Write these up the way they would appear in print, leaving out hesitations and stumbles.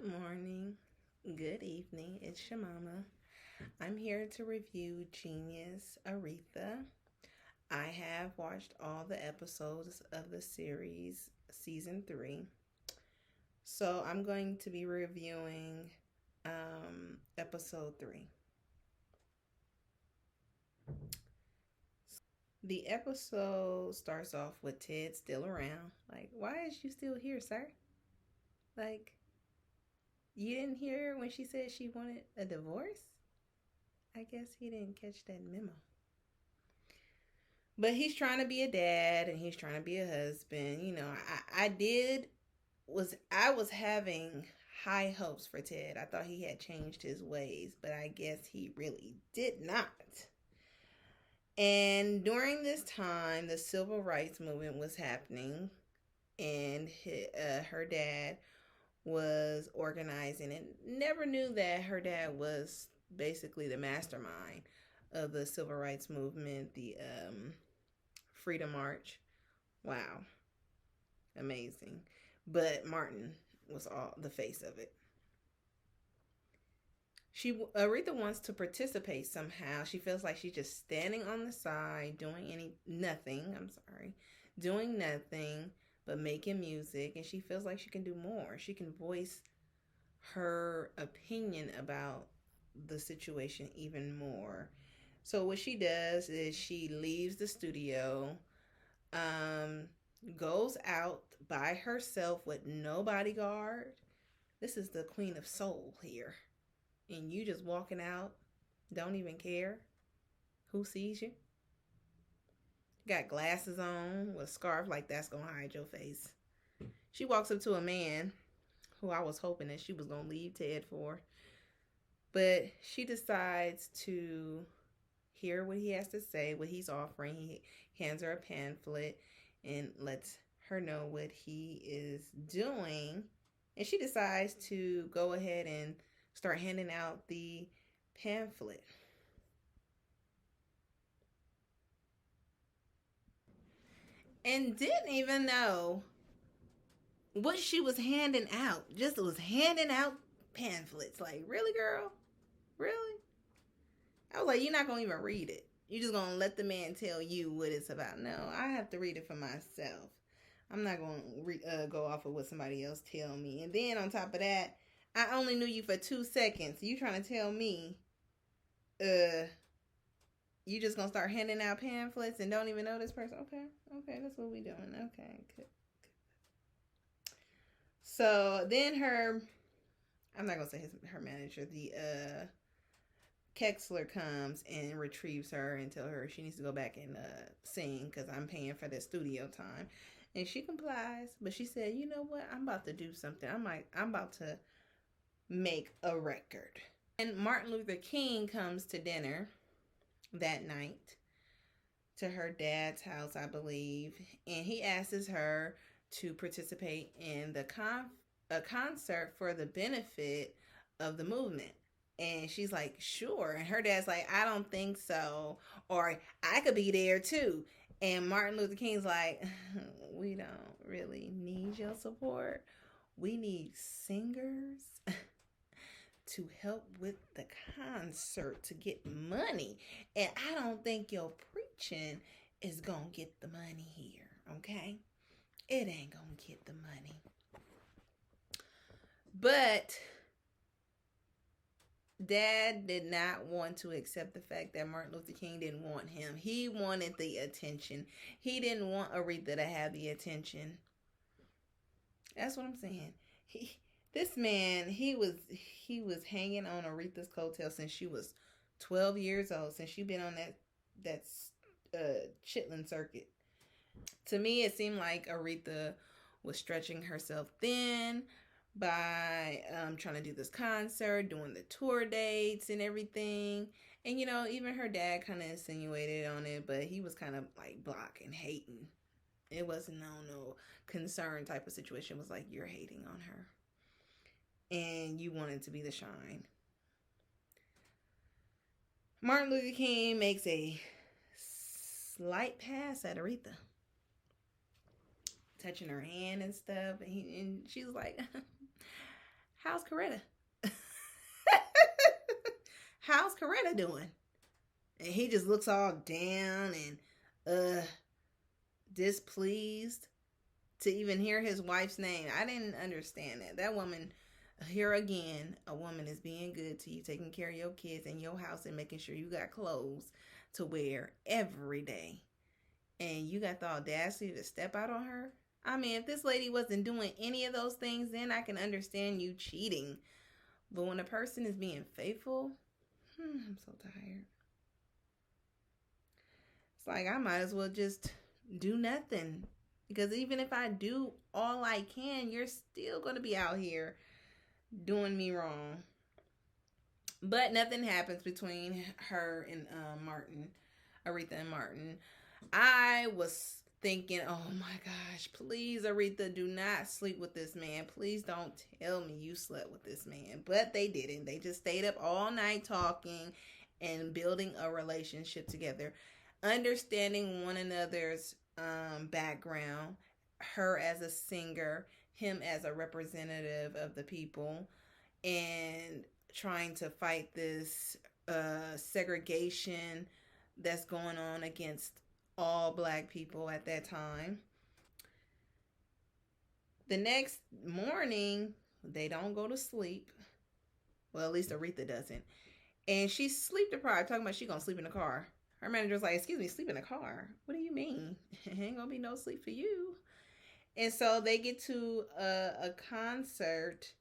Good morning, good evening. It's Shmamma. I'm here to review Genius Aretha. I have watched all the episodes of the series, season 3. So I'm going to be reviewing episode 3. The episode starts off with Ted still around. Like, why is you still here, sir? Like, you didn't hear when she said she wanted a divorce? I guess he didn't catch that memo. But he's trying to be a dad and he's trying to be a husband. I was having high hopes for Ted. I thought he had changed his ways, but I guess he really did not. And during this time, the civil rights movement was happening, and her dad was organizing, and never knew that her dad was basically the mastermind of the civil rights movement, the Freedom March. Wow, amazing. But Martin was all the face of it. Aretha wants to participate somehow. She feels like she's just standing on the side doing doing nothing but making music, and she feels like she can do more. She can voice her opinion about the situation even more. So what she does is she leaves the studio, um, goes out by herself with no bodyguard. This is the Queen of Soul here. And you just walking out, don't even care who sees you. Got glasses on with a scarf, like that's gonna hide your face. She walks up to a man who I was hoping that she was gonna leave Ted for. But she decides to hear what he has to say, what he's offering. He hands her a pamphlet and lets her know what he is doing. And she decides to go ahead and start handing out the pamphlet. And didn't even know what she was handing out. Just was handing out pamphlets. Like, really, girl? Really? I was like, you're not going to even read it. You're just going to let the man tell you what it's about. No, I have to read it for myself. I'm not going to go off of what somebody else tell me. And then on top of that, I only knew you for 2 seconds. You trying to tell me, you just going to start handing out pamphlets and don't even know this person? Okay, that's what we doing. Okay, good. So then I'm not going to say her manager, the Kexler comes and retrieves her and tell her she needs to go back and sing because I'm paying for the studio time. And she complies, but she said, you know what? I'm about to do something. I'm about to make a record. And Martin Luther King comes to dinner that night to her dad's house, I believe. And he asks her to participate in a concert for the benefit of the movement. And she's like, sure. And her dad's like, I don't think so. Or I could be there too. And Martin Luther King's like, we don't really need your support. We need singers to help with the concert to get money. And I don't think your preaching is going to get the money here. Okay? It ain't going to get the money. But Dad did not want to accept the fact that Martin Luther King didn't want him. He wanted the attention. He didn't want Aretha to have the attention. That's what I'm saying. This man, he was hanging on Aretha's coattail since she was 12 years old, since she been on that chitlin circuit. To me, it seemed like Aretha was stretching herself thin by trying to do this concert, doing the tour dates and everything. And, even her dad kind of insinuated on it, but he was kind of like blocking, hating. It wasn't no concern type of situation. It was like, you're hating on her. And you wanted to be the shine. Martin Luther King makes a slight pass at Aretha, touching her hand and stuff. And she was like, How's Coretta? How's Coretta doing? And he just looks all down and displeased to even hear his wife's name. I didn't understand that. That woman, here again, a woman is being good to you, taking care of your kids and your house and making sure you got clothes to wear every day. And you got the audacity to step out on her? I mean, if this lady wasn't doing any of those things, then I can understand you cheating. But when a person is being faithful, I'm so tired. It's like I might as well just do nothing. Because even if I do all I can, you're still going to be out here doing me wrong. But nothing happens between her and Martin, Aretha and Martin. I was thinking, oh my gosh, please, Aretha, do not sleep with this man. Please don't tell me you slept with this man. But they didn't. They just stayed up all night talking and building a relationship together, understanding one another's background, her as a singer, him as a representative of the people, and trying to fight this segregation that's going on against all black people at that time. The next morning, they don't go to sleep. Well, at least Aretha doesn't. And she's sleep deprived, talking about she gonna sleep in the car. Her manager's like, excuse me, sleep in the car? What do you mean? Ain't gonna be no sleep for you. And so they get to a concert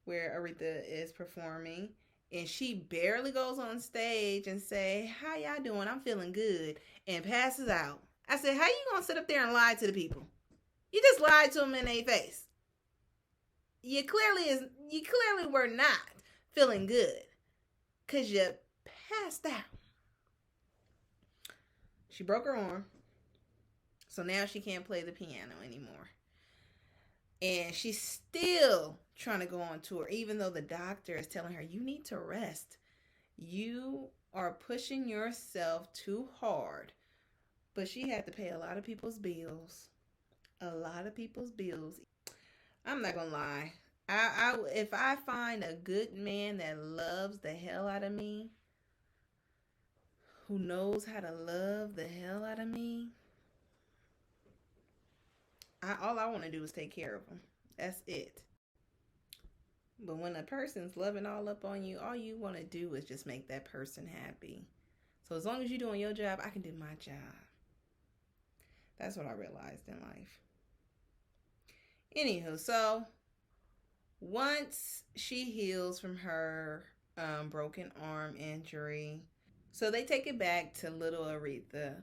where Aretha is performing, and she barely goes on stage and say, how y'all doing? I'm feeling good, and passes out. I said, how you gonna sit up there and lie to the people? You just lied to them in their face. You clearly were not feeling good because you passed out. She broke her arm, so now she can't play the piano anymore. And she's still trying to go on tour, even though the doctor is telling her, you need to rest. You are pushing yourself too hard. But she had to pay a lot of people's bills. A lot of people's bills. I'm not going to lie. If I find a good man that loves the hell out of me, who knows how to love the hell out of me, all I want to do is take care of them. That's it. But when a person's loving all up on you, all you want to do is just make that person happy. So as long as you're doing your job, I can do my job. That's what I realized in life. Anywho, so once she heals from her broken arm injury, so they take it back to little Aretha,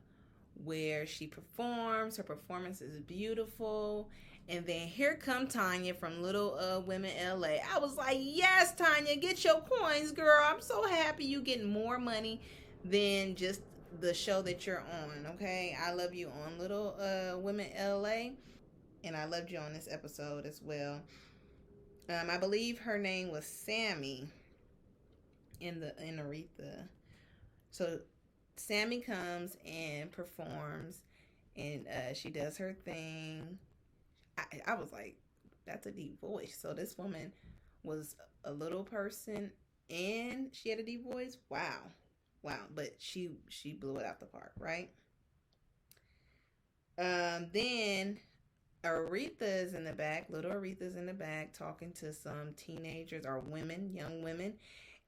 where she performs. Her performance is beautiful. And then here come Tanya from Little Women LA. I was like, yes, Tanya, get your coins, girl. I'm so happy you getting more money than just the show that you're on, okay? I love you on Little Women LA. And I loved you on this episode as well. I believe her name was Sammy in Aretha. So Sammy comes and performs, and she does her thing. I was like, that's a deep voice. So this woman was a little person and she had a deep voice. Wow. But she blew it out the park, right? Then Aretha's in the back, little Aretha's in the back, talking to some teenagers or women, young women,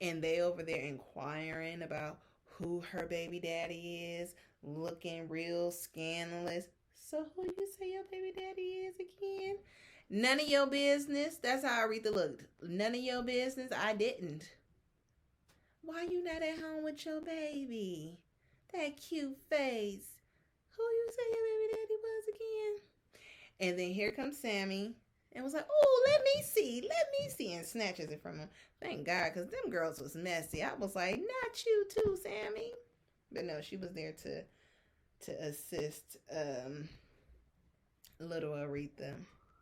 and they over there inquiring about who her baby daddy is, looking real scandalous. So who you say your baby daddy is again? None of your business. That's how Aretha looked. None of your business. I didn't. Why you not at home with your baby? That cute face. Who you say your baby daddy was again? And then here comes Sammy and was like, oh, let me see, and snatches it from him. Thank God, because them girls was messy. I was like, not you too, Sammy. But no, she was there to assist little Aretha.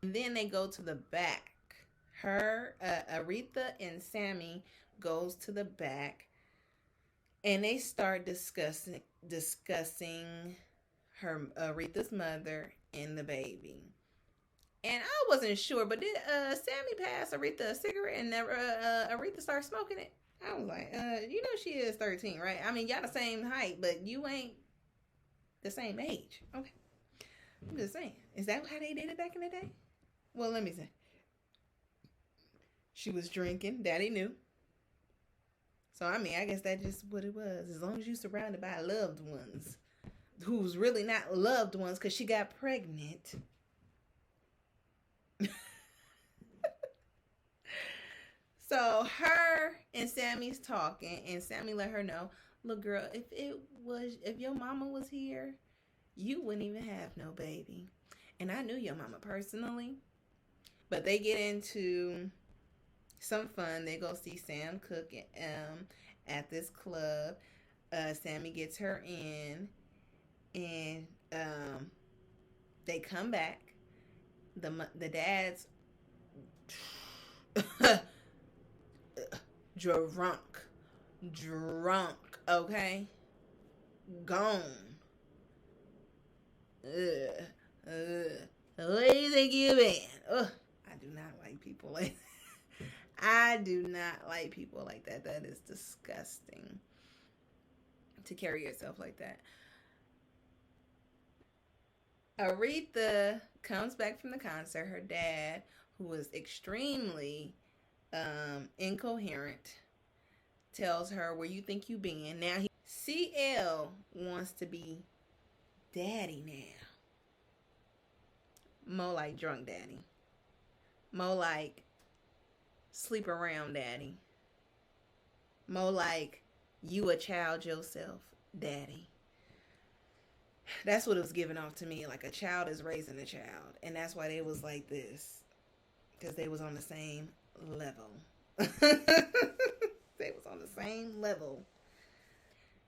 And then they go to the back. Aretha and Sammy goes to the back, and they start discussing her Aretha's mother and the baby. And I wasn't sure, but did Sammy pass Aretha a cigarette and never Aretha started smoking it? I was like, you know she is 13, right? I mean, y'all the same height, but you ain't the same age. Okay. I'm just saying. Is that how they did it back in the day? Well, let me say. She was drinking. Daddy knew. So, I mean, I guess that's just what it was. As long as you're surrounded by loved ones who's really not loved ones because she got pregnant. So her and Sammy's talking, and Sammy let her know, look, girl, if your mama was here, you wouldn't even have no baby. And I knew your mama personally. But they get into some fun. They go see Sam Cooke at this club. Sammy gets her in, and they come back. The dad's drunk, okay, gone. Where do you think you been? I do not like people like that. I do not like people like that. That is disgusting to carry yourself like that. Aretha comes back from the concert. Her dad, who was extremely incoherent, tells her, where you think you been. Now CL wants to be daddy now. More like drunk daddy. More like sleep around daddy. More like you a child yourself daddy. That's what it was giving off to me. Like a child is raising a child. And that's why they was like this. Because they was on the same level. They was on the same level.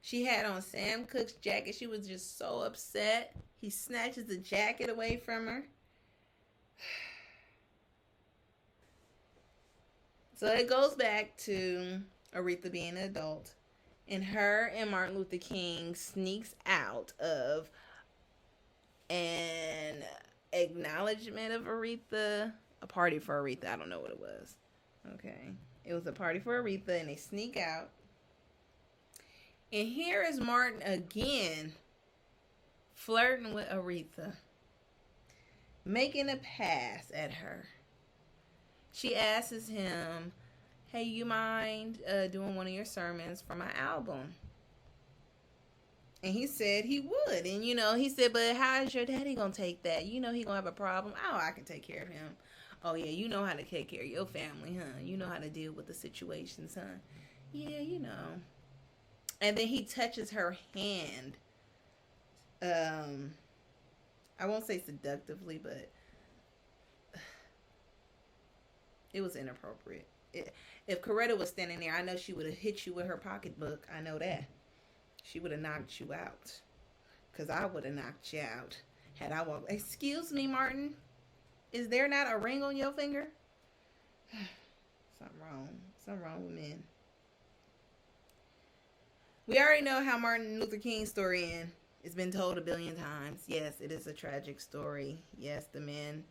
She had on Sam Cooke's jacket. She was just so upset. He snatches the jacket away from her. So it goes back to Aretha being an adult. And her and Martin Luther King sneaks out of an acknowledgement of Aretha. A party for Aretha. I don't know what it was. Okay. It was a party for Aretha, and they sneak out. And here is Martin again flirting with Aretha, making a pass at her. She asks him, hey, you mind doing one of your sermons for my album? And he said he would. And, he said, but how is your daddy going to take that? He going to have a problem. Oh, I can take care of him. Oh, yeah, you know how to take care of your family, huh? You know how to deal with the situations, huh? Yeah, And then he touches her hand. I won't say seductively, but it was inappropriate. If Coretta was standing there, I know she would have hit you with her pocketbook. I know that. She would have knocked you out. Because I would have knocked you out had I walked. Excuse me, Martin. Is there not a ring on your finger? Something wrong. Something wrong with men. We already know how Martin Luther King's story ends. It's been told a billion times. Yes, it is a tragic story. Yes, the man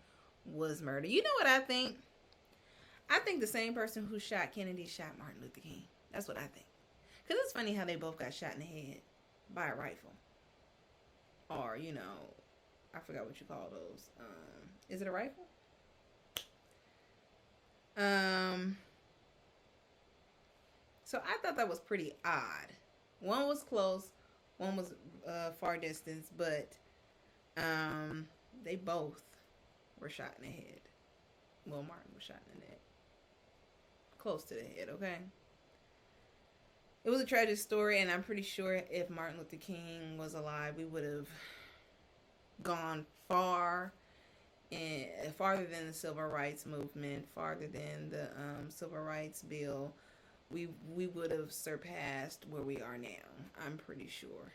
was murdered. You know what I think? I think the same person who shot Kennedy shot Martin Luther King. That's what I think. Because it's funny how they both got shot in the head by a rifle. Or, I forgot what you call those. Is it a rifle? So I thought that was pretty odd. One was close, one was far distance, but they both were shot in the head. Well, Martin was shot in the neck. Close to the head, okay? It was a tragic story, and I'm pretty sure if Martin Luther King was alive, we would have gone far and farther than the civil rights movement, farther than the civil rights bill. We would have surpassed where we are now. I'm pretty sure.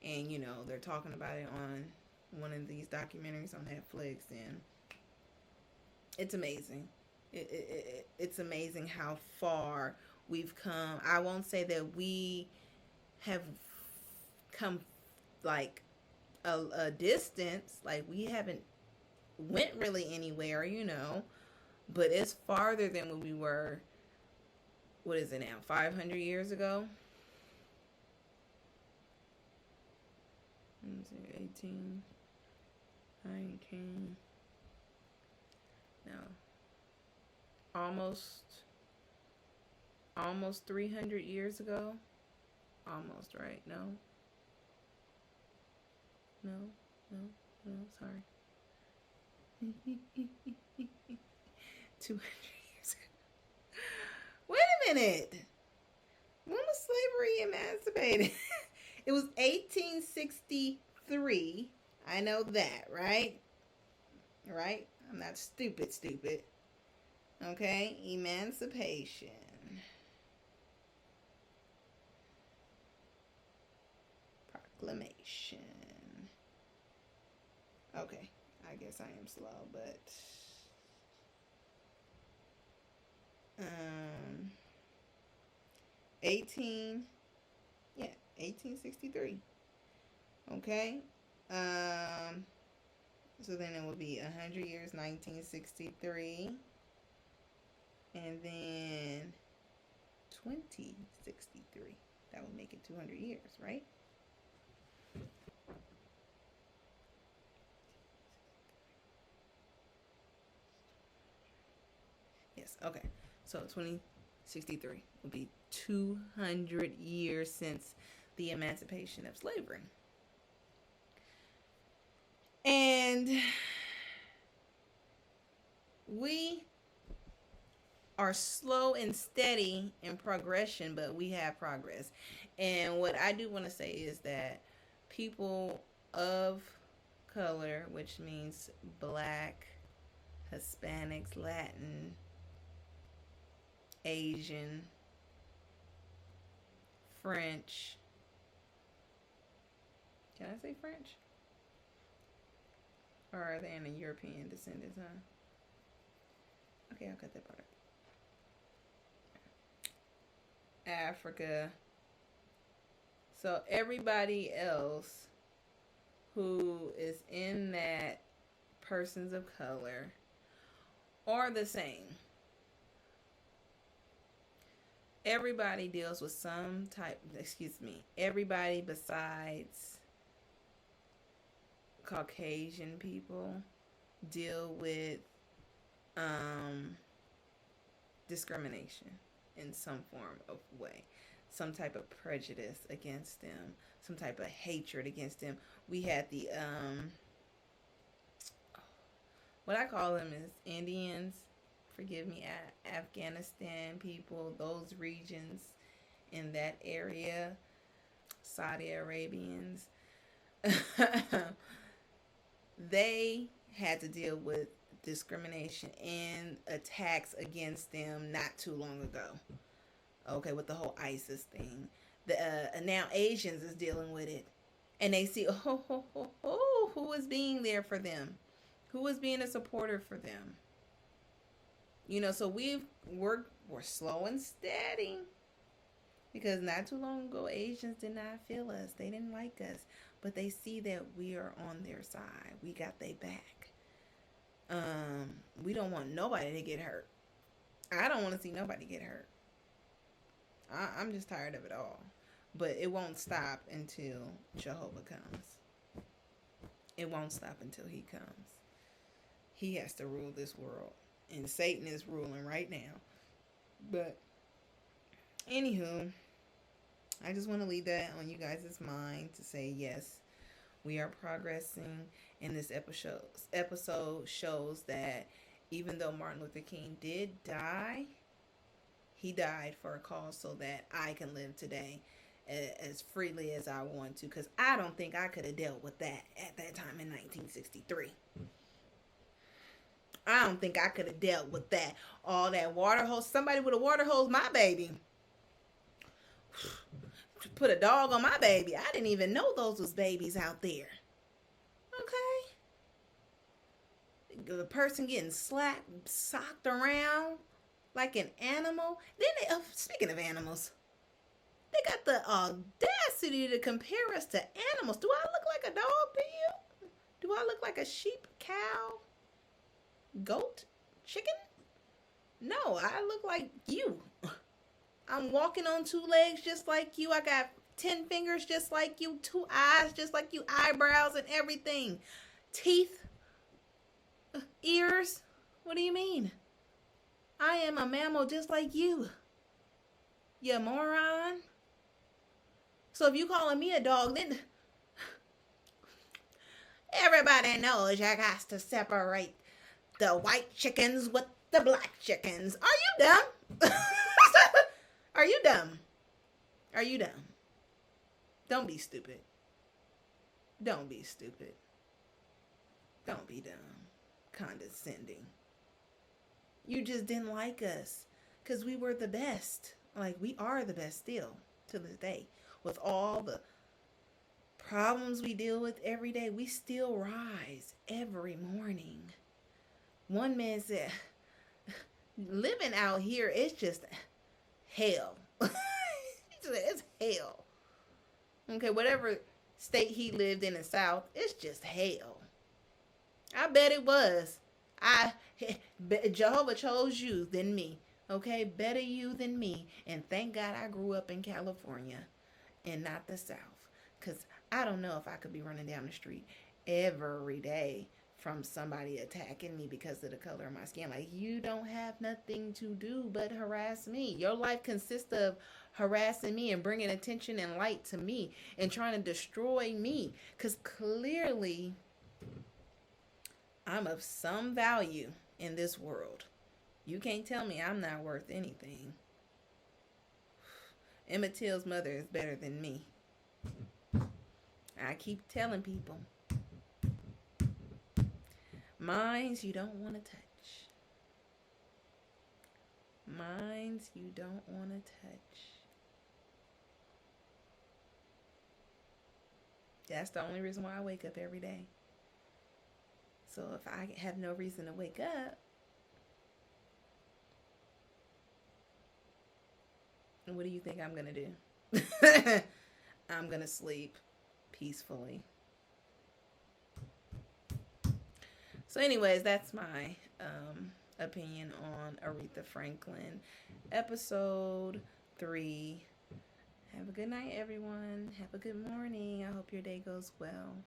And they're talking about it on one of these documentaries on Netflix, and it's amazing. It's amazing how far we've come. I won't say that we have come like a distance. Like we haven't went really anywhere, but it's farther than when we were. What is it now? 500 years ago. 18, 19. No, almost 300 years ago. Almost, right? No, no, no, no. Sorry. 200 years ago. Wait a minute. When was slavery emancipated? It was 1863. I know that, right? Right? I'm not stupid. Okay? Emancipation. Proclamation. Okay. I guess I am slow, but 1863. Okay. So then it will be 100 years, 1963, and then 2063. That would make it 200 years, right? Yes. Okay. So 2063 will be 200 years since the emancipation of slavery. And we are slow and steady in progression, but we have progress. And what I do want to say is that people of color, which means Black, Hispanics, Latin, Asian, French. Can I say French? Or are they in a European descendants, huh? Okay, I'll cut that part out. Africa. So everybody else who is in that persons of color are the same. Everybody deals with some type, everybody besides Caucasian people deal with discrimination in some form of way, some type of prejudice against them, some type of hatred against them. We had the what I call them is Indians, forgive me, Afghanistan people, those regions in that area, Saudi Arabians. They had to deal with discrimination and attacks against them not too long ago. Okay, with the whole ISIS thing. Now Asians is dealing with it. And they see, who is being there for them? Who is being a supporter for them? So we're slow and steady. Because not too long ago, Asians did not feel us. They didn't like us. But they see that we are on their side. We got their back. We don't want nobody to get hurt. I don't want to see nobody get hurt. I'm just tired of it all. But it won't stop until Jehovah comes. It won't stop until he comes. He has to rule this world. And Satan is ruling right now. But anywho, I just want to leave that on you guys' mind to say, yes, we are progressing. And this episode shows that even though Martin Luther King did die, he died for a cause so that I can live today as freely as I want to. Because I don't think I could have dealt with that at that time in 1963. I don't think I could have dealt with that. All that water hose. Somebody would have water hosed my baby. Put a dog on my baby. I didn't even know those was babies out there. Okay. The person getting slapped, socked around like an animal. Then speaking of animals, they got the audacity to compare us to animals. Do I look like a dog to you? Do I look like a sheep, cow? Goat? Chicken? No, I look like you. I'm walking on two legs just like you. I got 10 fingers just like you, two eyes just like you, eyebrows and everything. Teeth, ears. What do you mean? I am a mammal just like you moron. So if you calling me a dog, then everybody knows you got to separate the white chickens with the black chickens. Are you dumb? Are you dumb? Are you dumb? Don't be stupid. Don't be stupid. Don't be dumb. Condescending. You just didn't like us because we were the best. Like, we are the best still to this day. With all the problems we deal with every day, we still rise every morning. One man said, living out here is just hell. It's hell. Okay, whatever state he lived in the South, it's just hell. I bet it was. Jehovah chose you than me. Okay, better you than me. And thank God I grew up in California and not the South. Because I don't know if I could be running down the street every day from somebody attacking me because of the color of my skin. Like, you don't have nothing to do but harass me. Your life consists of harassing me and bringing attention and light to me and trying to destroy me. Because clearly, I'm of some value in this world. You can't tell me I'm not worth anything. Emmett Till's mother is better than me. I keep telling people. Minds you don't want to touch. Minds you don't want to touch. That's the only reason why I wake up every day. So if I have no reason to wake up, what do you think I'm going to do? I'm going to sleep peacefully. So anyways, that's my opinion on Aretha Franklin. Episode 3. Have a good night, everyone. Have a good morning. I hope your day goes well.